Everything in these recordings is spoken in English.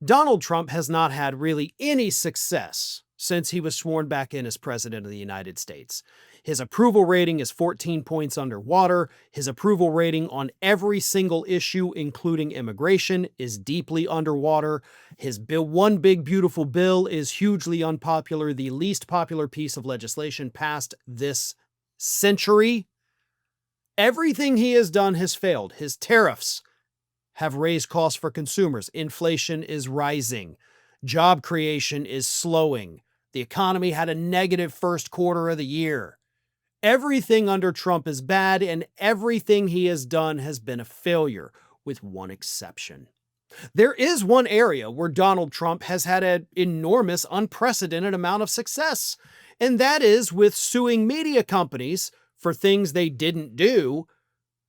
Donald Trump has not had really any success since he was sworn back in as president of the United States. His approval rating is 14 points underwater. His approval rating on every single issue, including immigration, is deeply underwater. His One Big Beautiful Bill is hugely unpopular, the least popular piece of legislation passed this century. Everything he has done has failed. His tariffs have raised costs for consumers. Inflation is rising. Job creation is slowing. The economy had a negative first quarter of the year. Everything under Trump is bad, and everything he has done has been a failure, with one exception. There is one area where Donald Trump has had an enormous, unprecedented amount of success, and that is with suing media companies for things they didn't do.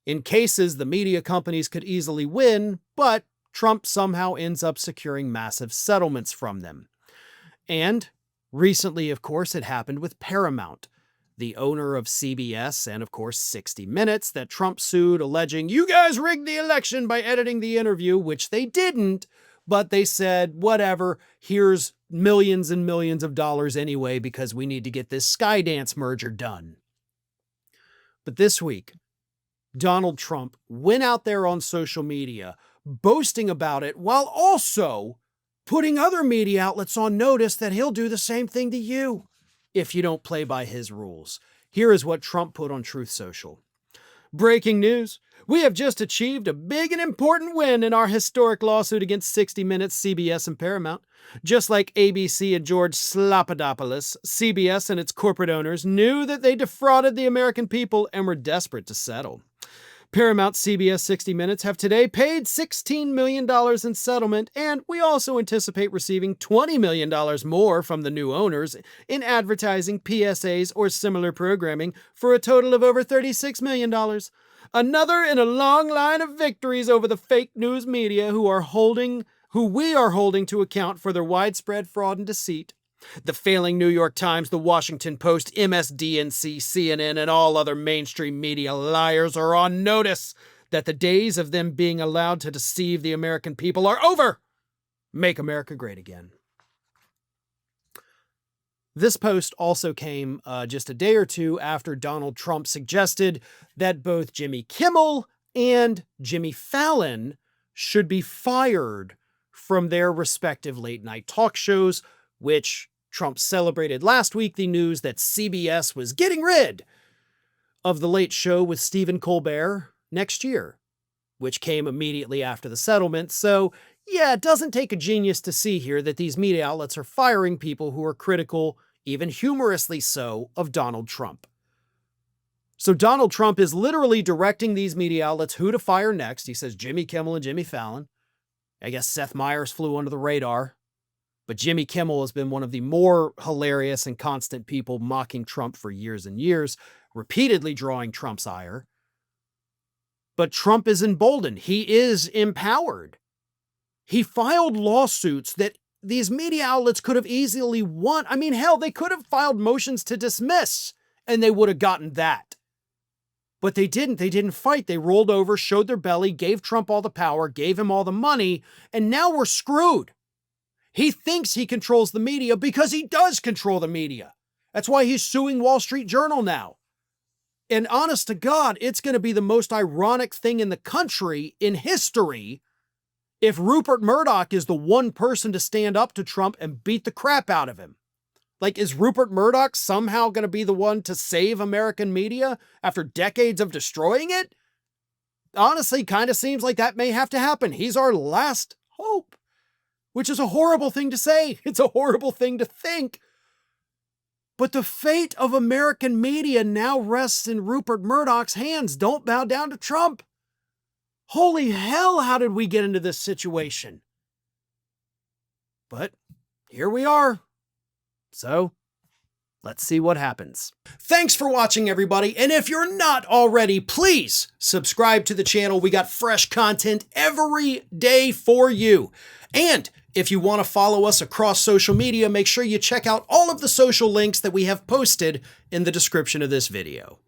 In cases the media companies could easily win, but Trump somehow ends up securing massive settlements from them. And recently, of course, it happened with Paramount, the owner of CBS and, of course, 60 Minutes, that Trump sued, alleging, "You guys rigged the election by editing the interview," which they didn't, but they said, whatever, here's millions and millions of dollars anyway because we need to get this Skydance merger done. But this week, Donald Trump went out there on social media boasting about it while also putting other media outlets on notice that he'll do the same thing to you if you don't play by his rules. Here is what Trump put on Truth Social. Breaking news. We have just achieved a big and important win in our historic lawsuit against 60 Minutes, CBS, and Paramount. Just like ABC and George Slopadopoulous, CBS and its corporate owners knew that they defrauded the American people and were desperate to settle. Paramount, CBS, 60 Minutes have today paid $16 million in settlement, and we also anticipate receiving $20 million more from the new owners in advertising, PSAs, or similar programming for a total of over $36 million. Another in a long line of victories over the fake news media who we are holding to account for their widespread fraud and deceit. The failing New York Times, the Washington Post, MSDNC, CNN, and all other mainstream media liars are on notice that the days of them being allowed to deceive the American people are over. Make America great again. This post also came just a day or two after Donald Trump suggested that both Jimmy Kimmel and Jimmy Fallon should be fired from their respective late-night talk shows, which Trump celebrated last week the news that CBS was getting rid of The Late Show with Stephen Colbert next year, which came immediately after the settlement. So, yeah, it doesn't take a genius to see here that these media outlets are firing people who are critical, even humorously so, of Donald Trump. So Donald Trump is literally directing these media outlets who to fire next. He says Jimmy Kimmel and Jimmy Fallon. I guess Seth Meyers flew under the radar. But Jimmy Kimmel has been one of the more hilarious and constant people mocking Trump for years and years, repeatedly drawing Trump's ire. But Trump is emboldened. He is empowered. He filed lawsuits that these media outlets could have easily won. I mean, hell, they could have filed motions to dismiss, and they would have gotten that. But they didn't. They didn't fight. They rolled over, showed their belly, gave Trump all the power, gave him all the money, and now we're screwed. He thinks he controls the media because he does control the media. That's why he's suing Wall Street Journal now. And honest to God, it's going to be the most ironic thing in the country, in history, if Rupert Murdoch is the one person to stand up to Trump and beat the crap out of him. Like, is Rupert Murdoch somehow going to be the one to save American media after decades of destroying it? Honestly, kind of seems like that may have to happen. He's our last hope. Which is a horrible thing to say. It's a horrible thing to think. But the fate of American media now rests in Rupert Murdoch's hands. Don't bow down to Trump. Holy hell, how did we get into this situation? But here we are. So, let's see what happens. Thanks for watching, everybody. And if you're not already, please subscribe to the channel. We got fresh content every day for you. And if you want to follow us across social media, make sure you check out all of the social links that we have posted in the description of this video.